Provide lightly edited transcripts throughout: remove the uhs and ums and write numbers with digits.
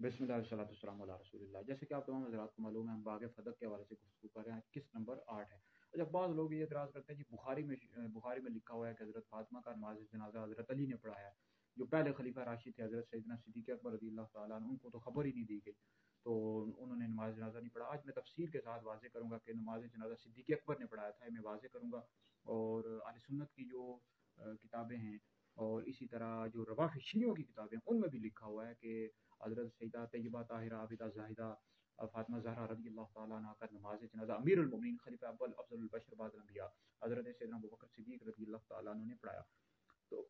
बिस्मिल्लाह वस्सलातु वस्सलामु अला रसूलिल्लाह। जैसे कि आप तमाम हज़रात को मालूम है, हम बाग़ फ़दक के हवाले से गुफ्तगू कर रहे हैं। किस नंबर 8 है। अच्छा, बाद लोग ये एतराज़ करते हैं जी बुखारी में लिखा हुआ है कि हज़रत फ़ातिमा का नमाज़ जनाज़ा हज़रत अली ने पढ़ाया। जो पहले खलीफा राशिद थे हज़रत सैयदना सिद्दीक़ अकबर रज़ियल्लाहु ताला अन्हु, उनको तो खबर ही नहीं दी गई, तो उन्होंने नमाज़ जनाज़ा नहीं पढ़ा। आज मैं तफ़सील के साथ वाज़ेह करूँगा कि नमाज़ जनाज़ा सिद्दीक़ अकबर ने पढ़ाया था, मैं वाज़ेह करूँगा। और अहले सुन्नत की जो किताबें हैं और इसी तरह जो रवाफ़ी शियों की किताबें हैं, उनमें भी लिखा हुआ है कि हज़रत सैयदा तैयबा ताहिरा आबिदा ज़ाहिदा फ़ातिमा ज़हरा रज़ियल्लाहु ताला अन्हा का नमाज़ जनाज़ा अमीरुल मोमिनीन खलीफा अव्वल अफ़ज़लुल बशर बादल अंबिया हज़रत सैयदना अबू बकर सिद्दीक़ रज़ियल्लाहु ताला अन्हु ने पढ़ाया। तो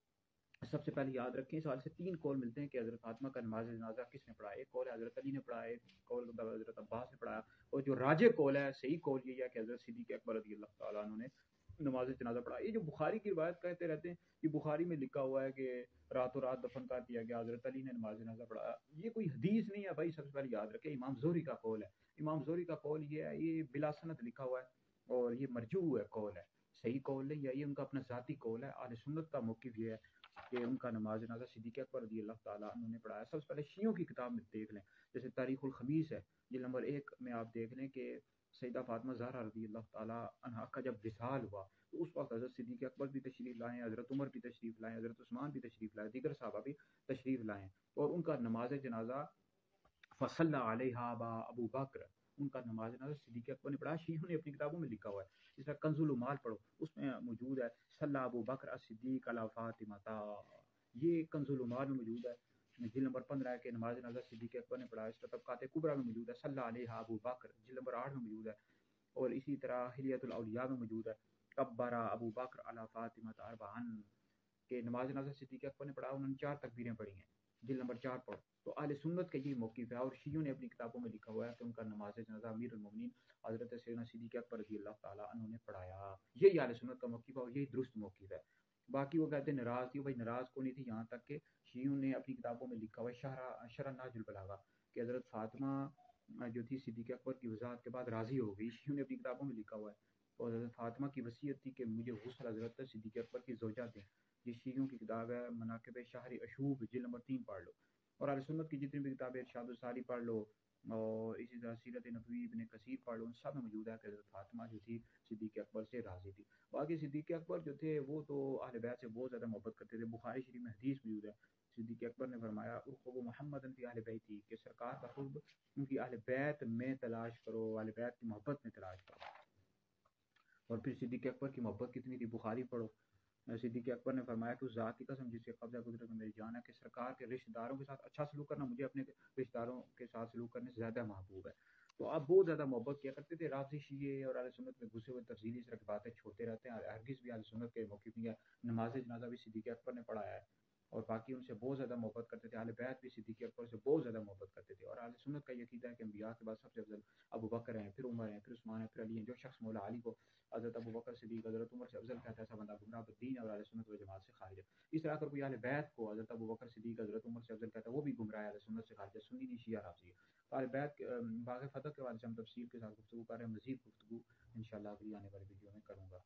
सबसे पहले याद रखें, इस हवाले से 3 कौल मिलते हैं कि हज़रत फ़ातिमा का नमाज़ जनाज़ा किसने पढ़ाया। एक कौल है हज़रत अली ने पढ़ाया, एक कौल हज़रत अब्बास ने पढ़ाया, और जो राजिह कौल है, सही कौल यही है कि हज़रत सिद्दीक़ अकबर रज़ियल्लाहु ताला अन्हु ने नमाज़ जनाज़ा पढ़ा। ये जो बुखारी की रिवायत कहते रहते हैं, ये बुखारी में लिखा हुआ है कि रातों रात दफन कर दिया गया, हज़रत अली ने नमाज़ जनाज़ा पढ़ाया, ये कोई हदीस नहीं है भाई। सबसे पहले याद रखें, इमाम ज़ुहरी का कौल है। इमाम ज़ुहरी का कौल ये है, ये बिला सनद लिखा हुआ है और ये मरजू है कौल है, सही कौल नहीं है, ये उनका अपना ज़ाती कौल है। अहले सुन्नत का मौक़िफ़ ये है कि उनका नमाज जनाज़ा सिद्दीक़ अकबर रज़ियल्लाहु ताला अन्हु ने पढ़ाया। सबसे पहले शियों की किताब में देख लें, जैसे तारीख़ुल ख़मीस है, ये नंबर 1 में आप देख लें कि सैयदा फ़ातिमा ज़हरा रज़ियल्लाहु ताला अन्हा का जब विसाल हुआ, तो उस वक़्त हज़रत सिद्दीक़ अकबर भी तशरीफ़ लाए, हज़रत उमर भी तशरीफ़ लाए, हज़रत उस्मान भी तशरीफ़ लाए, दीगर सहाबा भी तशरीफ़ लाए, और उनका नमाज जनाज़ा फ़सल्ला अलैहा अबा अबू बकर, उनका नमाज जनाज़ा सिद्दीक़ अकबर ने पढ़ाया। शियों ने अपनी किताबों में लिखा हुआ है। जिस तरह कंज़ुल उम्माल पढ़ो, उसमें मौजूद है सल्ला अबू बकर अस-सिद्दीक़ अला फ़ातिमाता, ये कंज़ुल उम्माल में मौजूद है। जिल्द नंबर 15 के नमाज जनाज़ा सिद्दीक़ अकबर ने पढ़ाया। इसका तबक़ात कुबरा में मौजूद है सल्ला अलैहा अबू बकर, जिल्द नंबर 8 में मौजूद है। और इसी तरह हिलियतुल औलिया में मौजूद है कब्बरा अबू बकर अला फ़ातिमाता अरबअन, के नमाज जनाज़ा सिद्दीक़ अकबर ने पढ़ा, उन्होंने 4 तकबीरें पढ़ी हैं, जिल्द नंबर 4 पढ़ो। तो अहले सुन्नत का ये मौक़िफ़ है, और शियों ने अपनी किताबों में लिखा हुआ है कि उनका नमाज जनाज़ा अमीरुल मोमिनीन हज़रत सैयदना सिद्दीक़ अकबर रज़ियल्लाहु ताला अन्हु ने पढ़ाया। यही अहले सुन्नत का मौक़िफ़ है और यही दुरुस्त मौक़िफ़ है। बाकी वो कहते हैं नाराज़ थी, भाई नाराज़ क्यों नहीं थी, यहाँ तक कि शियों ने अपनी किताबों में लिखा हुआ है शरह नाजुल बलागा कि हज़रत फ़ातिमा जो थी सिद्दीक़ अकबर की वज़ाहत के बाद राज़ी हो गई। शियों ने अपनी किताबों में लिखा हुआ है। और हज़रत फ़ातिमा की वसीयत थी कि मुझे गुस्ल हज़रत सिद्दीक़ अकबर की ज़ौजा दें। ये शियों की किताब है मनाक़िब शहर अशूब, जिल्द नंबर 3 पढ़ लो। और अहले सुन्नत की जितनी भी किताबें, इरशादुस सारी पढ़ लो, और इसी तरह सीरत नबवी इब्न कसीर पढ़ लो, उन सब में मौजूद है कि हज़रत फ़ातिमा जो थी सिद्दीक़ अकबर से राज़ी थी। बाकी सिद्दीक़ अकबर जो थे वो तो अहले बैत से बहुत ज़्यादा मोहब्बत करते थे। बुखारी शरीफ में हदीस मौजूद है, सिद्दीक़ अकबर ने फरमाया उर्क़ुबू मुहम्मदन फ़ी अहले बैती, कि सरकार का क़ुर्ब उनकी अहले बैत में तलाश करो, अहले बैत की मोहब्बत में तलाश करो। और फिर सिद्दीक़ अकबर की मोहब्बत कितनी थी, बुखारी पढ़ो। सिद्दीक़ अकबर ने फरमाया कि उस ज़ात की कसम जिसके कब्ज़ा कुदरत में मेरी जान है, कि सरकार के रिश्तेदारों के साथ अच्छा सलूक करना मुझे अपने रिश्तेदारों के साथ सलूक करने से ज़्यादा महबूब है। तो आप बहुत ज़्यादा मोहब्बत किया करते थे। राफ़ज़ी शिये और अहले सुन्नत में घुसे हुए तफ़सीली इस तरह की बातें छोड़ते रहते हैं, हरगिज़ भी अहले सुन्नत के मौक़िफ़ नहीं है। नमाज़ जनाज़ा भी सिद्दीक़ अकबर ने पढ़ाया है, और बाकी उनसे बहुत ज़्यादा मोहब्बत करते थे। अहले बैत भी सिद्दीक़ अकबर से बहुत ज़्यादा मोहब्बत करते थे। और अहले सुन्नत का ये अक़ीदा है कि अंबिया के बाद सबसे अफ़ज़ल अबू बकर हैं, फिर उमर हैं, फिर उस्मान हैं, फिर अली हैं। जो शख़्स मौला अली को हज़रत अबू बकर सिद्दीक़, हज़रत उमर से अफ़ज़ल कहता है, ऐसा बंदा गुमराह बद्दीन है और अहले सुन्नत व जमात से खारिज है। इस तरह अगर कोई अहले बैत को हज़रत अबू बकर सिद्दीक़, हज़रत उमर से अफ़ज़ल कहता है, वो भी गुमराह है, अहले सुन्नत से खारिज है, सुन्नी नहीं, शिया राफ़ज़ी है। तो अहले बैत बाग़ फ़तह के हवाले से हम तफ़सील के साथ गुफ्तगू कर रहे हैं। मज़ीद गुफ्तगू इंशाअल्लाह अगली आने वाली वीडियो में करूँगा।